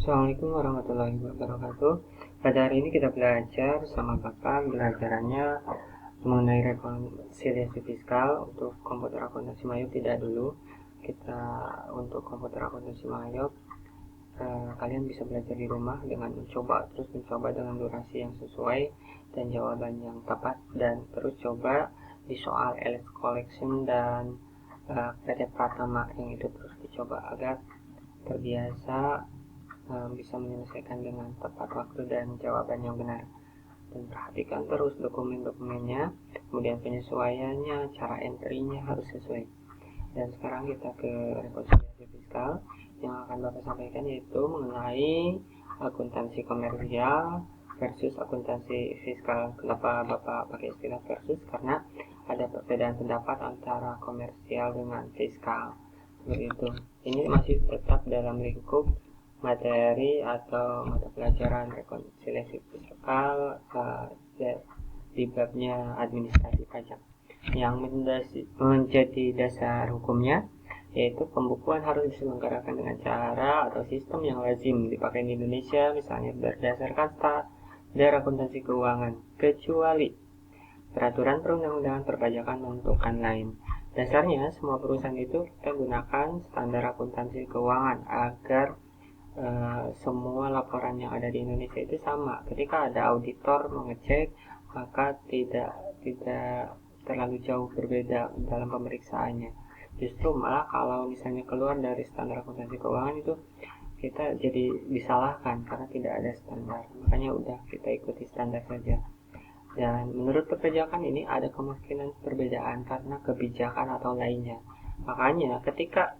Assalamualaikum warahmatullahi wabarakatuh. Pada hari ini kita belajar sama Bapak belajarannya mengenai rekonsiliasi fiskal untuk komputer akuntansi Mayop. Tidak dulu kita untuk komputer akuntansi Mayop, kalian bisa belajar di rumah dengan terus mencoba dengan durasi yang sesuai dan jawaban yang tepat, dan terus coba di soal LS Collection dan PT Pratama yang itu terus dicoba agar terbiasa bisa menyelesaikan dengan tepat waktu dan jawaban yang benar. Dan perhatikan terus dokumen-dokumennya, kemudian penyesuaiannya, cara entry-nya harus sesuai. Dan sekarang kita ke rekonsiliasi fiskal. Yang akan Bapak sampaikan yaitu mengenai akuntansi komersial versus akuntansi fiskal. Kenapa Bapak pakai istilah versus? Karena ada perbedaan pendapat antara komersial dengan fiskal. Seperti itu. Ini masih tetap dalam lingkup materi atau mata pelajaran rekonsiliasi fiskal di babnya administrasi pajak. Yang menjadi dasar hukumnya yaitu pembukuan harus diselenggarakan dengan cara atau sistem yang lazim dipakai di Indonesia, misalnya berdasarkan standar akuntansi keuangan, kecuali peraturan perundang-undangan perpajakan menentukan lain. Dasarnya semua perusahaan itu kita gunakan standar akuntansi keuangan agar semua laporan yang ada di Indonesia itu sama. Ketika ada auditor mengecek, maka tidak terlalu jauh berbeda dalam pemeriksaannya. Justru malah kalau misalnya keluar dari standar akuntansi keuangan itu kita jadi disalahkan karena tidak ada standar. Makanya udah kita ikuti standar saja. Dan menurut perpajakan ini ada kemungkinan perbedaan karena kebijakan atau lainnya. Makanya ketika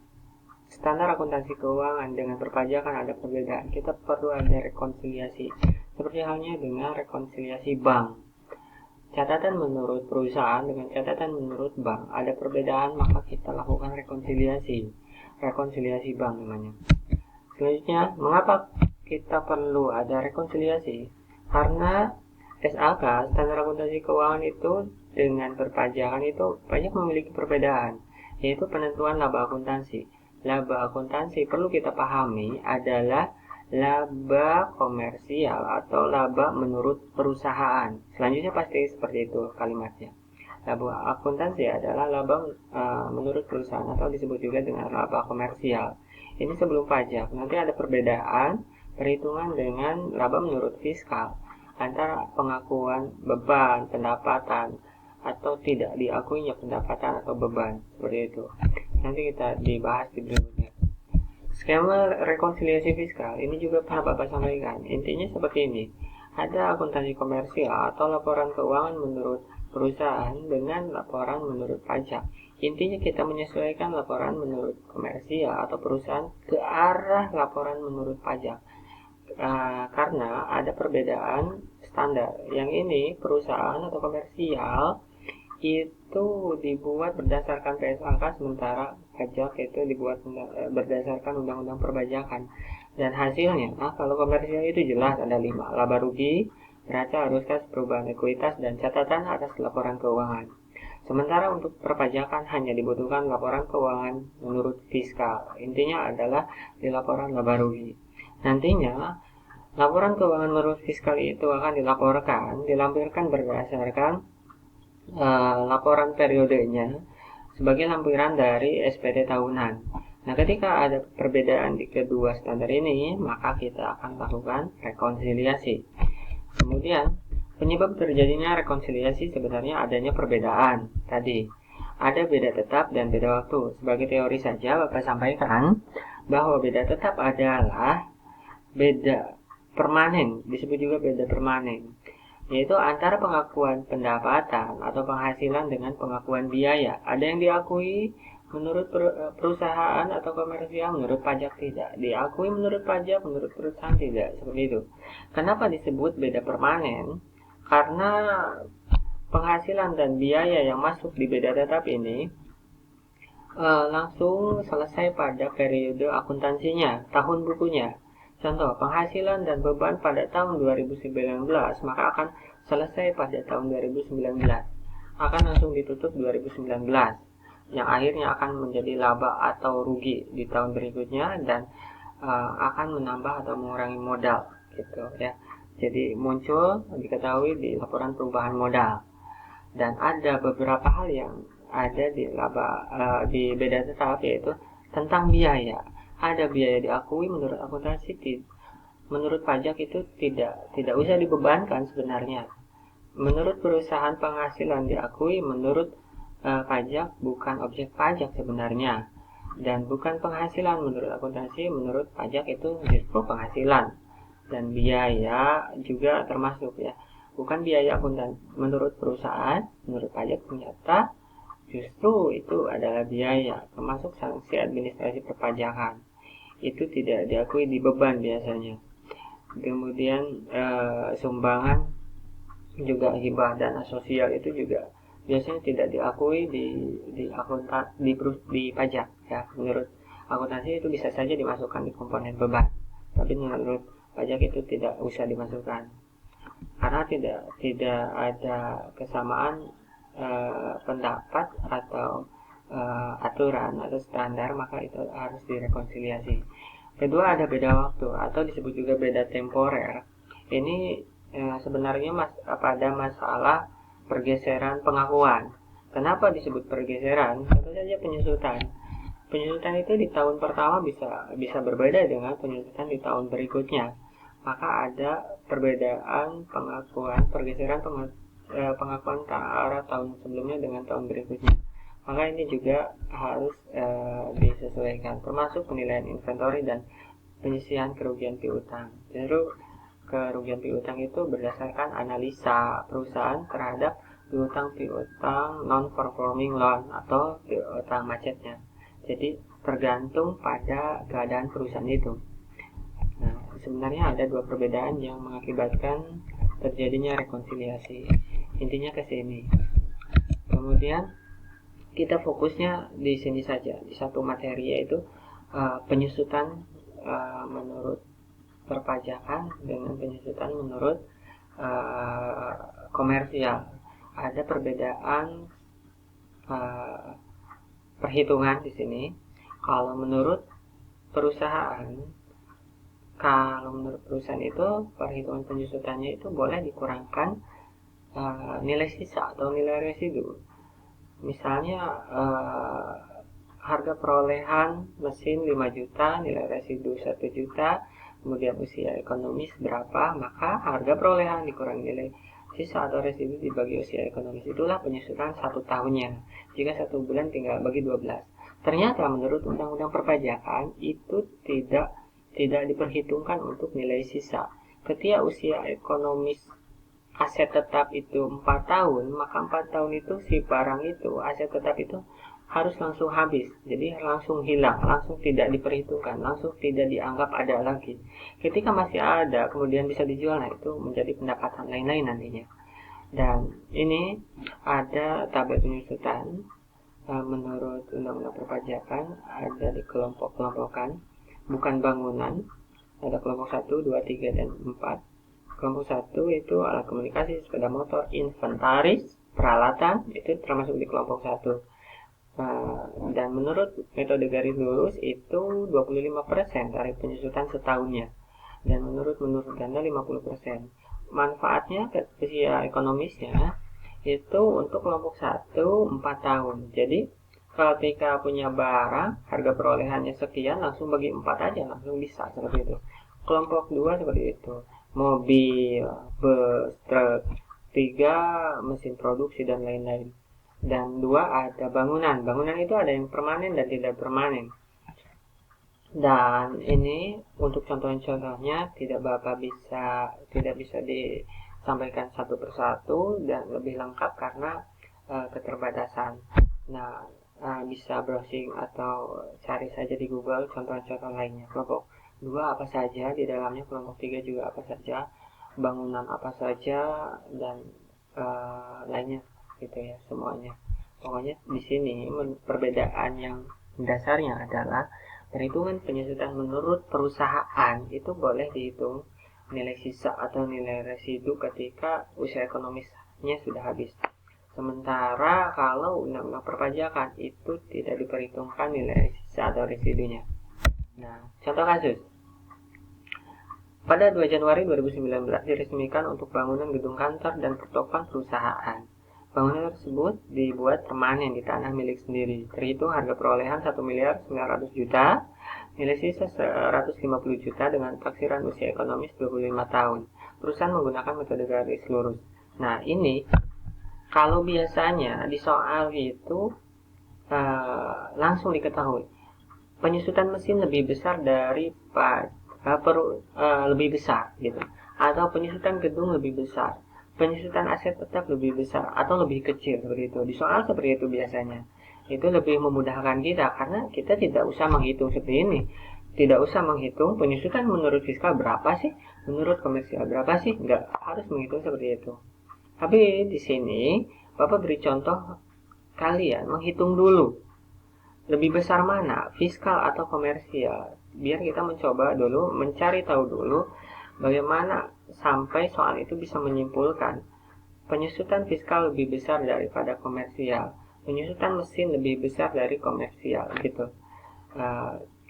standar akuntansi keuangan dengan perpajakan ada perbedaan, kita perlu ada rekonsiliasi. Seperti halnya dengan rekonsiliasi bank. Catatan menurut perusahaan dengan catatan menurut bank ada perbedaan, maka kita lakukan rekonsiliasi. Rekonsiliasi bank namanya. Selanjutnya, mengapa kita perlu ada rekonsiliasi? Karena SAK, standar akuntansi keuangan itu dengan perpajakan itu banyak memiliki perbedaan, yaitu penentuan laba akuntansi. Laba akuntansi perlu kita pahami adalah laba komersial atau laba menurut perusahaan. Selanjutnya pasti seperti itu kalimatnya. Laba akuntansi adalah laba menurut perusahaan atau disebut juga dengan laba komersial. Ini sebelum pajak. Nanti ada perbedaan perhitungan dengan laba menurut fiskal antara pengakuan beban, pendapatan, atau tidak diakuinya pendapatan atau beban. Seperti itu. Nanti kita dibahas di berikutnya. Skema rekonsiliasi fiskal ini juga pernah Bapak sampaikan. Intinya seperti ini. Ada akuntansi komersial atau laporan keuangan menurut perusahaan dengan laporan menurut pajak. Intinya kita menyesuaikan laporan menurut komersial atau perusahaan ke arah laporan menurut pajak. Karena ada perbedaan standar. Yang ini perusahaan atau komersial itu dibuat berdasarkan PSAK, sementara pajak itu dibuat berdasarkan undang-undang perpajakan. Dan hasilnya, kalau komersial itu jelas ada 5, laba rugi, neraca arus kas, perubahan ekuitas, dan catatan atas laporan keuangan. Sementara untuk perpajakan hanya dibutuhkan laporan keuangan menurut fiskal. Intinya adalah di laporan laba rugi. Nantinya laporan keuangan menurut fiskal itu akan dilampirkan berdasarkan laporan periodenya sebagai lampiran dari SPD tahunan. Nah, ketika ada perbedaan di kedua standar ini, maka kita akan lakukan rekonsiliasi. Kemudian, penyebab terjadinya rekonsiliasi sebenarnya adanya perbedaan. Tadi, ada beda tetap dan beda waktu. Sebagai teori saja, Bapak sampaikan bahwa beda tetap adalah beda permanen, disebut juga beda permanen, yaitu antara pengakuan pendapatan atau penghasilan dengan pengakuan biaya. Ada yang diakui menurut perusahaan atau komersial, menurut pajak tidak. Diakui menurut pajak, menurut perusahaan tidak. Seperti itu. Kenapa disebut beda permanen? Karena penghasilan dan biaya yang masuk di beda tetap ini langsung selesai pada periode akuntansinya, tahun bukunya. Contoh, penghasilan dan beban pada tahun 2019 maka akan selesai pada tahun 2019. Akan langsung ditutup 2019. Yang akhirnya akan menjadi laba atau rugi di tahun berikutnya, dan akan menambah atau mengurangi modal gitu ya. Jadi muncul diketahui di laporan perubahan modal, dan ada beberapa hal yang ada di di beda tetap, yaitu tentang biaya. Ada biaya diakui menurut akuntansi, menurut pajak itu tidak usah dibebankan sebenarnya. Menurut perusahaan penghasilan diakui, menurut pajak bukan objek pajak sebenarnya, dan bukan penghasilan menurut akuntansi, menurut pajak itu justru penghasilan. Dan biaya juga termasuk ya, bukan biaya akuntan menurut perusahaan, menurut pajak ternyata justru itu adalah biaya, termasuk sanksi administrasi perpajakan. Itu tidak diakui di beban biasanya. Kemudian sumbangan, juga hibah dana sosial itu juga biasanya tidak diakui di pajak ya. Menurut akuntansi itu bisa saja dimasukkan di komponen beban, tapi menurut pajak itu tidak usah dimasukkan karena tidak ada kesamaan pendapat atau aturan atau standar, maka itu harus direkonsiliasi. Kedua, ada beda waktu atau disebut juga beda temporer. Ini sebenarnya pada masalah pergeseran pengakuan. Kenapa disebut pergeseran? Tentu saja penyusutan. Penyusutan itu di tahun pertama bisa berbeda dengan penyusutan di tahun berikutnya. Maka ada perbedaan pengakuan, pergeseran pengakuan antara tahun sebelumnya dengan tahun berikutnya. Maka ini juga harus disesuaikan, termasuk penilaian inventory dan penyisihan kerugian piutang. Justru kerugian piutang itu berdasarkan analisa perusahaan terhadap piutang non performing loan atau piutang macetnya. Jadi tergantung pada keadaan perusahaan itu. Nah, sebenarnya ada dua perbedaan yang mengakibatkan terjadinya rekonsiliasi. Intinya ke sini. Kemudian kita fokusnya di sini saja, di satu materi, yaitu penyusutan menurut perpajakan dengan penyusutan menurut komersial. Ada perbedaan perhitungan di sini. Kalau menurut perusahaan itu perhitungan penyusutannya itu boleh dikurangkan nilai sisa atau nilai residu. Misalnya harga perolehan mesin 5 juta, nilai residu 1 juta, kemudian usia ekonomis berapa, maka harga perolehan dikurangi nilai sisa atau residu dibagi usia ekonomis. Itulah penyusutan 1 tahunnya. Jika 1 bulan tinggal bagi 12. Ternyata menurut undang-undang perpajakan itu tidak diperhitungkan untuk nilai sisa. Ketika usia ekonomis aset tetap itu 4 tahun, maka 4 tahun itu si barang itu, aset tetap itu harus langsung habis. Jadi langsung hilang, langsung tidak diperhitungkan, langsung tidak dianggap ada lagi. Ketika masih ada, kemudian bisa dijual, nah itu menjadi pendapatan lain-lain nantinya. Dan ini ada tabel penyusutan menurut undang-undang perpajakan, ada di kelompok-kelompokan, bukan bangunan, ada kelompok 1, 2, 3, dan 4. Kelompok 1 itu alat komunikasi, sepeda motor, inventaris, peralatan, itu termasuk di kelompok 1. Dan menurut metode garis lurus itu 25% tarif penyusutan setahunnya, dan menurut ganda 50%. Manfaatnya usia ekonomisnya itu untuk kelompok 1 4 tahun. Jadi ketika punya barang harga perolehannya sekian, langsung bagi 4 aja, langsung bisa seperti itu. Kelompok 2 seperti itu, mobil, bus, truk, 3 mesin produksi dan lain-lain. Dan 2 ada bangunan. Bangunan itu ada yang permanen dan tidak permanen. Dan ini untuk contoh-contohnya tidak bisa disampaikan satu persatu dan lebih lengkap karena keterbatasan. Nah, bisa browsing atau cari saja di Google contoh-contoh lainnya. Kelompok 2 apa saja di dalamnya, kelompok 3 juga apa saja, bangunan apa saja, dan lainnya gitu ya, semuanya. Pokoknya di sini perbedaan yang dasarnya adalah perhitungan penyusutan menurut perusahaan itu boleh dihitung nilai sisa atau nilai residu ketika usia ekonomisnya sudah habis. Sementara kalau undang-undang perpajakan itu tidak diperhitungkan nilai sisa atau residunya. Nah, contoh kasus. Pada 2 Januari 2019 diresmikan untuk bangunan gedung kantor dan pertokoan perusahaan. Bangunan tersebut dibuat permanen di tanah milik sendiri. Terhitung harga perolehan 1.900.000.000, nilai sisa 150 juta dengan taksiran usia ekonomis 25 tahun. Perusahaan menggunakan metode garis lurus. Nah, ini kalau biasanya di soal itu langsung diketahui penyusutan mesin lebih besar dari lebih besar gitu, atau penyusutan gedung lebih besar, penyusutan aset tetap lebih besar atau lebih kecil, seperti itu. Di soal seperti itu biasanya itu lebih memudahkan kita karena kita tidak usah menghitung seperti ini, tidak usah menghitung penyusutan menurut fiskal berapa sih, menurut komersial berapa sih, nggak harus menghitung seperti itu. Tapi di sini Bapak beri contoh kalian menghitung dulu lebih besar mana, fiskal atau komersial. Biar kita mencoba dulu, mencari tahu dulu bagaimana sampai soal itu bisa menyimpulkan penyusutan fiskal lebih besar daripada komersial, penyusutan mesin lebih besar dari komersial gitu.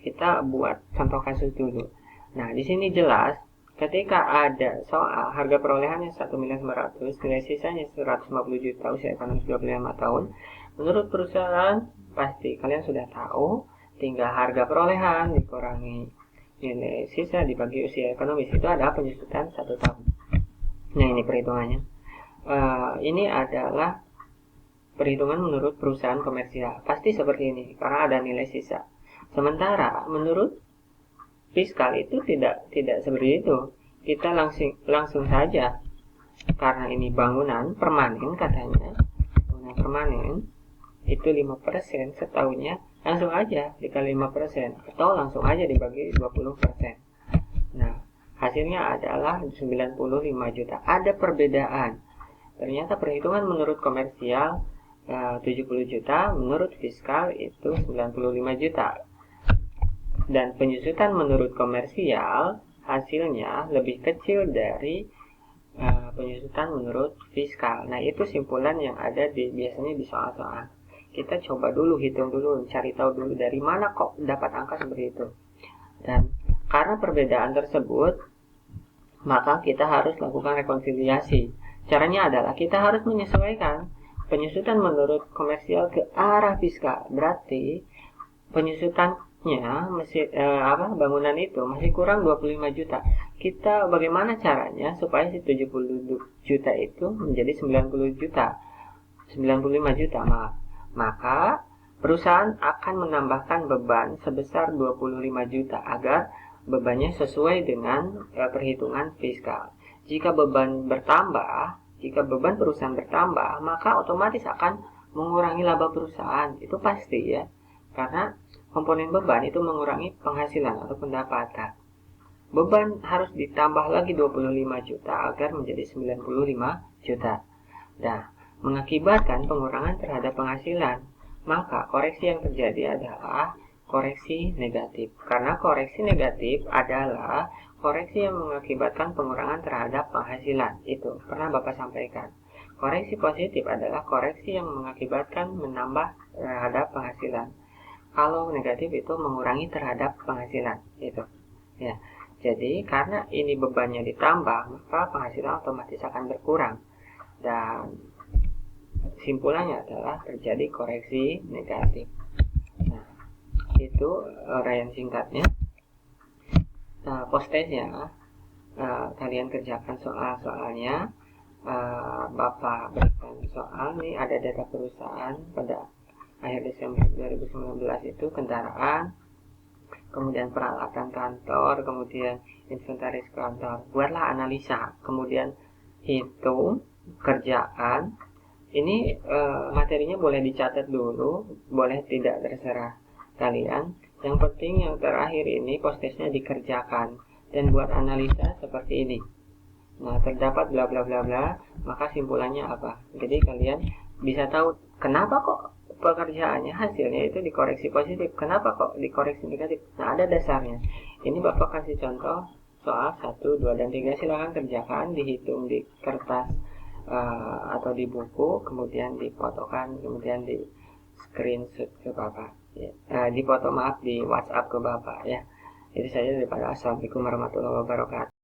Kita buat contoh kasus dulu. Nah, di sini jelas ketika ada soal harga perolehannya 1.900.000, nilai sisanya 150 juta, usia ekonomis 25 tahun. Menurut perusahaan pasti kalian sudah tahu, tinggal harga perolehan dikurangi nilai sisa dibagi usia ekonomis, itu ada penyusutan 1 tahun. Nah, ini perhitungannya. Ini adalah perhitungan menurut perusahaan komersial. Pasti seperti ini karena ada nilai sisa. Sementara menurut fiskal itu tidak seperti itu. Kita langsung saja, karena ini bangunan permanen katanya, bangunan permanen itu 5% setahunnya, langsung aja dikali 5% atau langsung aja dibagi 20%. Nah, hasilnya adalah 95 juta. Ada perbedaan. Ternyata perhitungan menurut komersial 70 juta, menurut fiskal itu 95 juta. Dan penyusutan menurut komersial hasilnya lebih kecil dari penyusutan menurut fiskal. Nah, itu simpulan yang ada biasanya di soal-soal. Kita coba dulu, hitung dulu, cari tahu dulu dari mana kok dapat angka seperti itu. Dan karena perbedaan tersebut, maka kita harus lakukan rekonsiliasi. Caranya adalah kita harus menyesuaikan penyusutan menurut komersial ke arah fiskal. Berarti penyusutannya bangunan itu masih kurang 25 juta. Kita bagaimana caranya supaya si 70 juta itu menjadi 90 juta, 95 juta, maaf. Maka perusahaan akan menambahkan beban sebesar 25 juta agar bebannya sesuai dengan perhitungan fiskal. Jika beban perusahaan bertambah, maka otomatis akan mengurangi laba perusahaan. Itu pasti ya. Karena komponen beban itu mengurangi penghasilan atau pendapatan. Beban harus ditambah lagi 25 juta agar menjadi 95 juta. Nah, mengakibatkan pengurangan terhadap penghasilan, maka koreksi yang terjadi adalah koreksi negatif. Karena koreksi negatif adalah koreksi yang mengakibatkan pengurangan terhadap penghasilan. Itu pernah Bapak sampaikan. Koreksi positif adalah koreksi yang mengakibatkan menambah terhadap penghasilan. Kalau negatif itu mengurangi terhadap penghasilan. Itu. Ya. Jadi karena ini bebannya ditambah, maka penghasilan otomatis akan berkurang. Dan simpulannya adalah terjadi koreksi negatif. Nah, itu uraian singkatnya. Post-testnya kalian kerjakan soalnya. Bapak berikan soal nih, ada data perusahaan pada akhir Desember 2019 itu kendaraan, kemudian peralatan kantor, kemudian inventaris kantor. Buatlah analisa, kemudian hitung kerjaan. Ini materinya boleh dicatat dulu, boleh tidak, terserah kalian. Yang penting yang terakhir ini post-testnya dikerjakan dan buat analisa seperti ini. Nah, terdapat bla bla bla bla, maka simpulannya apa? Jadi kalian bisa tahu kenapa kok pekerjaannya hasilnya itu dikoreksi positif, kenapa kok dikoreksi negatif. Nah, ada dasarnya. Ini Bapak kasih contoh soal 1, 2, dan 3. Silahkan kerjakan, dihitung di kertas atau di buku, kemudian difotokan, kemudian di screenshot ke Bapak ya. Dipoto, maaf, di WhatsApp ke Bapak ya. Itu saja daripada. Assalamualaikum warahmatullahi wabarakatuh.